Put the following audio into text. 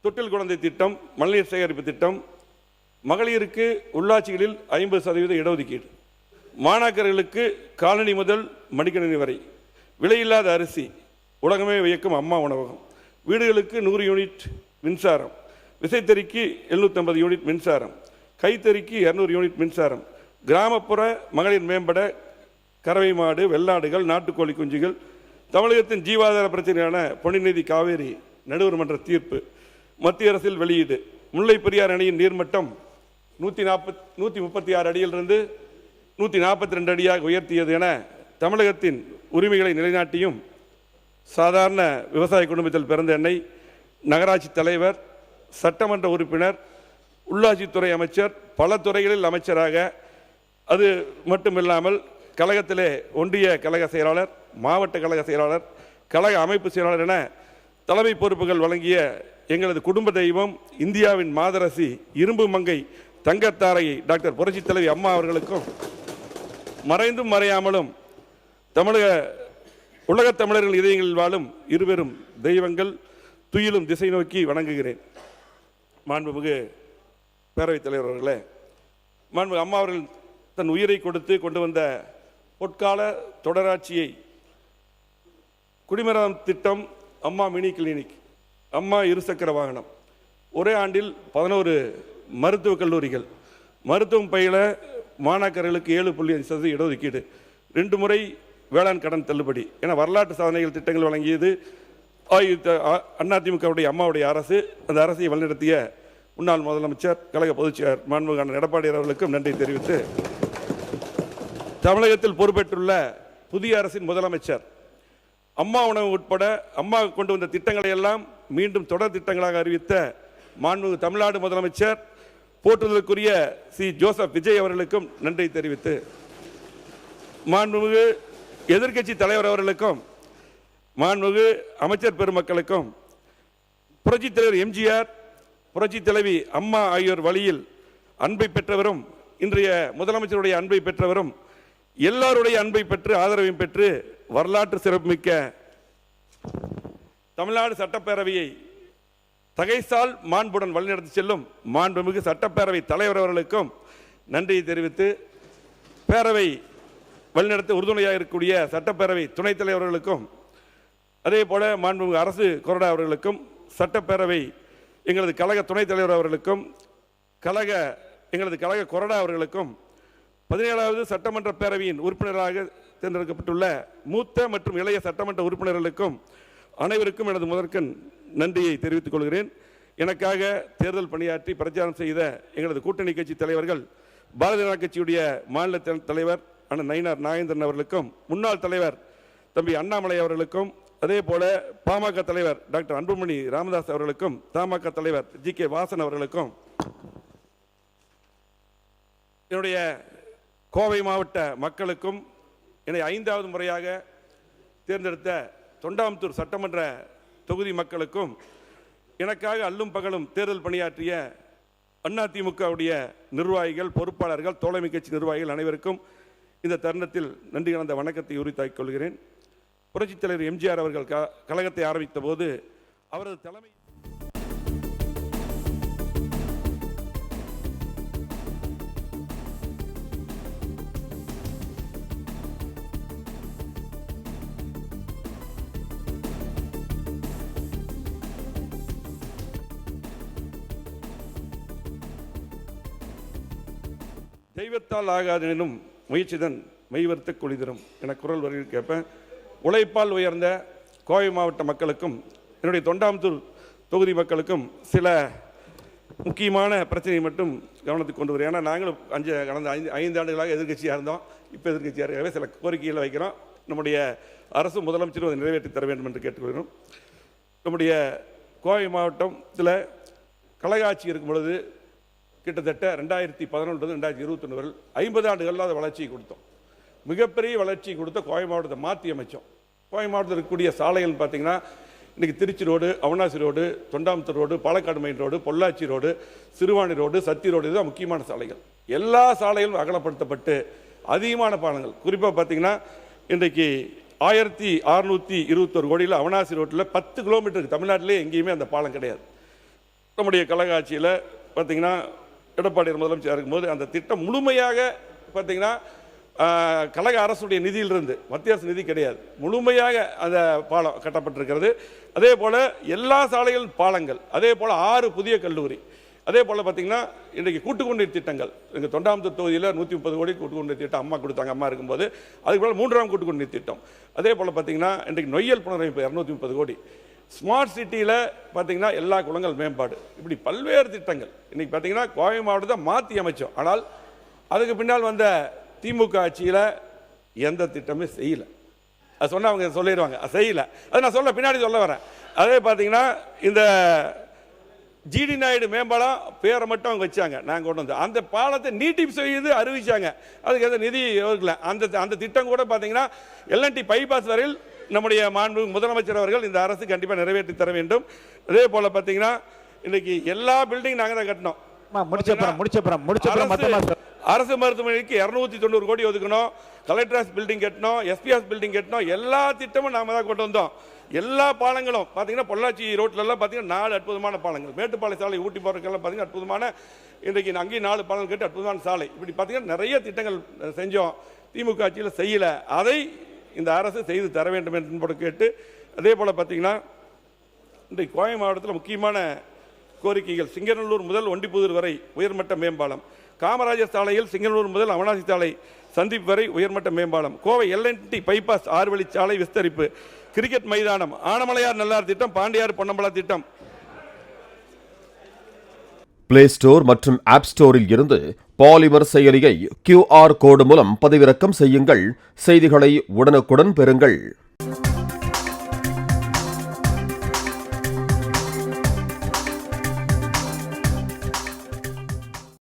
தொட்டில் குழந்தை திட்டம், மழைநீர் சேகரிப்பு திட்டம், மகளிருக்கு உள்ளாட்சிகளில் 50% இடஒதுக்கீடு, மாணாக்கர்களுக்கு காலனி முதல் மடிக்கணினி வரை, விலையில்லாத அரிசி, உலகமே வியக்கும் அம்மா உணவகம், வீடுகளுக்கு 100 யூனிட் மின்சாரம், விசைத்தறிக்கு 750 யூனிட் மின்சாரம், கைத்தறிக்கு 200 யூனிட் மின்சாரம், கிராமப்புற மகளிர் மேம்பட கறவை மாடு, வெள்ளாடுகள், நாட்டுக்கோழி குஞ்சுகள், தமிழகத்தின் ஜீவாதார பிரச்சனையான பொன்னிநிதி காவேரி நடுவர் மன்ற தீர்ப்பு, மத்திய அரசில் வெளியீடு, முல்லை பெரியார் அணையின் நீர்மட்டம் 136 அடியிலிருந்து 142 அடியாக உயர்த்தியது என தமிழகத்தின் உரிமைகளை நிலைநாட்டியும் சாதாரண விவசாய குடும்பத்தில் பிறந்த என்னை நகராட்சி தலைவர், சட்டமன்ற உறுப்பினர், உள்ளாட்சித்துறை அமைச்சர், பல துறைகளில் அமைச்சராக, அது மட்டுமில்லாமல் கழகத்திலே ஒன்றிய கழக செயலாளர், மாவட்ட கழக செயலாளர், கழக அமைப்பு செயலாளர் என தலைமை பொறுப்புகள் வழங்கிய எங்களது குடும்ப தெய்வம், இந்தியாவின் மாதரசி, இரும்பு மங்கை, தங்கத்தாரையை டாக்டர் புரட்சித் தலைவி அம்மா அவர்களுக்கும் மறைந்தும் மறையாமலும் உலகத் தமிழர்கள் இதயங்களில் வாழும் இருவரும் தெய்வங்கள், துயிலும் திசை நோக்கி வணங்குகிறேன். மாண்புமிகு பேரவைத் தலைவர் அவர்களே, மாண்புமிகு அம்மா அவர்கள் தன் உயிரை கொடுத்து கொண்டு வந்த பொற்கால தொடராட்சியை, குடிமரம் திட்டம், அம்மா மினி கிளினிக், அம்மா இருசக்கர வாகனம், ஒரே ஆண்டில் 11 மருத்துவக் கல்லூரிகள், மருத்துவம் பயில மாணாக்கர்களுக்கு 7.5% இடஒதுக்கீடு, 2 முறை வேளாண் கடன் தள்ளுபடி என வரலாற்று சாதனைகள் திட்டங்கள் வழங்கியது அதிமுகவுடைய அம்மாவுடைய அரசு. அந்த அரசை வழிநடத்திய முன்னாள் முதலமைச்சர், கழக பொதுச்செயலர் மாண்புமிகு எடப்பாடி அவர்களுக்கும் நன்றி தெரிவித்து, தமிழகத்தில் பொறுப்பேற்றுள்ள புதிய அரசின் முதலமைச்சர் அம்மா உணவு உட்பட அம்மா கொண்டு வந்த திட்டங்களை எல்லாம் மீண்டும் தொடர் திட்டங்களாக அறிவித்த மாண்புமிகு தமிழ்நாடு முதலமைச்சர் போற்றுதலுக்குரிய சி ஜோசப் விஜய் அவர்களுக்கும் நன்றி தெரிவித்து, மாண்புமிகு எதிர்க்கட்சி தலைவர் அவர்களுக்கும், மாண்புமிகு அமைச்சர் பெருமக்களுக்கும், புரட்சித் தலைவர் எம்ஜிஆர், புரட்சித் தலைவி அம்மா ஆகியோர் வழியில் அன்பை பெற்றவரும், இன்றைய முதலமைச்சருடைய அன்பை பெற்றவரும், எல்லாருடைய அன்பை பெற்று ஆதரவையும் பெற்று வரலாற்று சிறப்புமிக்க தமிழ்நாடு சட்டப்பேரவையை தகைசால் மாண்புடன் வழிநடத்தி செல்லும் மாண்புமிகு சட்டப்பேரவை தலைவர் அவர்களுக்கும் நன்றியை தெரிவித்து, பேரவை வழிநடத்த உறுதுணையாக இருக்கக்கூடிய சட்டப்பேரவை துணைத் தலைவர்களுக்கும், அதே போல மாண்புமிகு அரசு கொறடா அவர்களுக்கும், சட்டப்பேரவை எங்களது கழக துணைத் தலைவர் அவர்களுக்கும், எங்களது கழக கொறடா அவர்களுக்கும், 17வது சட்டமன்ற பேரவையின் உறுப்பினராக தேர்ந்தெடுக்கப்பட்டுள்ள மூத்த மற்றும் இளைய சட்டமன்ற உறுப்பினர்களுக்கும் அனைவருக்கும் எனது முதற்கண் நன்றியை தெரிவித்துக் கொள்கிறேன். எனக்காக தேர்தல் பணியாற்றி பிரச்சாரம் செய்த எங்களது கூட்டணி கட்சி தலைவர்கள், பாரதிய ஜனதா கட்சியுடைய மாநில தலைவர் அண்ணன் நயினார் நாகேந்திரன் அவர்களுக்கும், முன்னாள் தலைவர் தம்பி அண்ணாமலை அவர்களுக்கும், அதே போல பாமக தலைவர் டாக்டர் அன்புமணி ராமதாஸ் அவர்களுக்கும், தமாக தலைவர் ஜி கே வாசன் அவர்களுக்கும், என்னுடைய கோவை மாவட்ட மக்களுக்கும், என்னை 5வது முறையாக தேர்ந்தெடுத்த தொண்டாமுத்தூர் சட்டமன்ற தொகுதி மக்களுக்கும், எனக்காக அல்லும் பகலும் தேர்தல் பணியாற்றிய அதிமுகவுடைய நிர்வாகிகள், பொறுப்பாளர்கள், தோழமை கட்சி நிர்வாகிகள் அனைவருக்கும் இந்த தருணத்தில் நன்றி கலந்த வணக்கத்தை உரித்தாக்கிக் கொள்கிறேன். புரட்சித் தலைவர் எம்ஜிஆர் அவர்கள் கழகத்தை ஆரம்பித்த போது அவரது தலைமை தெய்வத்தால் ஆகாதெனும் முயற்சிதன் மெய்வர்த்த குளிதரும் என குரல் வரியில் கேட்பேன். உழைப்பால் உயர்ந்த கோவை மாவட்ட மக்களுக்கும், என்னுடைய தொண்டாமுத்தூர் தொகுதி மக்களுக்கும் சில முக்கியமான பிரச்சனையை மட்டும் கவனத்துக்கு கொண்டு வரும். ஏன்னா நாங்களும் கடந்த 5 ஆண்டுகளாக எதிர்கட்சியாக இருந்தோம். இப்போ எதிர்கட்சியாக இருக்கவே சில கோரிக்கைகளை வைக்கிறோம். நம்முடைய அரசு முதலமைச்சரும் அதை நிறைவேற்றி தர வேண்டும் என்று கேட்டுக்கொள்கிறோம். நம்முடைய கோவை மாவட்டத்தில் கழக ஆட்சி இருக்கும் பொழுது கிட்டத்தட்ட 2011 2021 வரை 50 ஆண்டுகளில் அதை வளர்ச்சி கொடுத்தோம். மிகப்பெரிய வளர்ச்சி கொடுத்த கோவை மாவட்டத்தை மாற்றி அமைச்சோம். கோவை மாவட்டத்தில் இருக்கக்கூடிய சாலைகள் பார்த்தீங்கன்னா இன்றைக்கி Trichy road, Avinashi road, Thondamuthur road, Palakkad main road, Pollachi road, Siruvani road, Sathy road, இதுதான் முக்கியமான சாலைகள். எல்லா சாலைகளும் அகலப்படுத்தப்பட்டு அதிகமான பாலங்கள், குறிப்பாக பார்த்தீங்கன்னா இன்றைக்கு 1621 கோடியில் அவனாசி ரோட்டில் 10 கிலோமீட்டருக்கு தமிழ்நாட்டிலே எங்கேயுமே அந்த பாலம் கிடையாது. நம்முடைய கழக ஆட்சியில் பார்த்தீங்கன்னா எடப்பாடி முதலமைச்சர் இருக்கும்போது அந்த திட்டம் முழுமையாக பார்த்தீங்கன்னா கழக அரசுடைய நிதியிலிருந்து, மத்திய அரசு நிதி கிடையாது, முழுமையாக அந்த பாலம் கட்டப்பட்டிருக்கிறது. அதே போல் எல்லா சாலைகளும் பாலங்கள், அதே போல் 6 புதிய கல்லூரி, அதே போல் பார்த்தீங்கன்னா இன்றைக்கு கூட்டுக்குடிநீர் திட்டங்கள். எங்கள் தொண்டாமுத்தூர் தொகுதியில் 130 கோடி கூட்டுக்குடிநீர் திட்டம் அம்மா கொடுத்தாங்க. அம்மா இருக்கும்போது அதுக்கு போல் 3ஆம் கூட்டுக்குடிநீர் திட்டம். அதே போல் பார்த்தீங்கன்னா இன்றைக்கு நொய்யல் புனரமைப்பு 230 கோடி. ஸ்மார்ட் சிட்டியில் பார்த்தீங்கன்னா எல்லா குளங்கள் மேம்பாடு, இப்படி பல்வேறு திட்டங்கள். இன்றைக்கி பார்த்தீங்கன்னா கோவை மாவட்டத்தை மாற்றி அமைச்சோம். ஆனால் அதுக்கு பின்னால் வந்த திமுக ஆட்சியில் எந்த திட்டமே செய்யலை. அது சொன்னால் அவங்க சொல்லிடுவாங்க, அது செய்யலை. அது நான் பின்னாடி சொல்ல வரேன். அதே பார்த்தீங்கன்னா இந்த ஜிடி நாயுடு மேம்பாலம் பேரை மட்டும் அவங்க வச்சாங்க, நாங்கள் கொண்டு வந்து அந்த பாலத்தை நீட்டிப்பு செய்து அறிவிச்சாங்க. அதுக்கு எந்த நிதி இல்லை. அந்த திட்டம் கூட பார்த்தீங்கன்னா எல்என்டி பைபாஸ் வரையில் நம்முடைய மாண்பு முதலமைச்சர் அவர்கள் இந்த அரசு கண்டிப்பாக நிறைவேற்றி தர வேண்டும். அதே போல் பார்த்தீங்கன்னா இன்னைக்கு எல்லா பில்டிங் நாங்கள் தான் கட்டணும். அரசு மருத்துவமனைக்கு 290 கோடி ஒதுக்கணும், கலெக்டர் பில்டிங் கட்டணும், எஸ்பிஎஸ் பில்டிங் கட்டணும், எல்லா திட்டமும் நாம தான் கொண்டு வந்தோம். எல்லா பாலங்களும் பார்த்தீங்கன்னா பொள்ளாச்சி ரோட்லலாம் பார்த்தீங்கன்னா 4 அற்புதமான பாலங்கள், மேட்டுப்பாளைய சாலை ஊட்டி போகிறதுக்கெல்லாம் பார்த்தீங்கன்னா அற்புதமான, இன்றைக்கு அங்கேயும் 4 பாலங்கள் கட்டி அற்புதமான சாலை, இப்படி பார்த்தீங்கன்னா நிறைய திட்டங்கள் செஞ்சோம். திமுக ஆட்சியில் செய்யலை. அதை இந்த அரசு செய்து தர வேண்டும் என்று கேட்டு, அதே போல் பார்த்தீங்கன்னா இன்றைக்கு கோவை மாவட்டத்தில் முக்கியமான கோரிக்கைகள், சிங்கநல்லூர் முதல் ஒண்டிப்புதூர் வரை உயர்மட்ட மேம்பாலம், காமராஜர் சாலையில் சிங்கநல்லூர் முதல் அவனாசி சாலை சந்திப்பு வரை உயர்மட்ட மேம்பாலம், கோவை எல்என்டி பைபாஸ் 6 வழிச்சாலை விஸ்தரிப்பு, கிரிக்கெட் மைதானம், ஆனமலையார் நல்லார் திட்டம், பாண்டியார் பொன்னம்பலா திட்டம். பிளே ஸ்டோர் மற்றும் ஆப் ஸ்டோரில் இருந்து பாலிமர் செயலியை QR கோடு மூலம் பதிவிறக்கம் செய்யுங்கள். செய்திகளை உடனுக்குடன் பெறுங்கள்.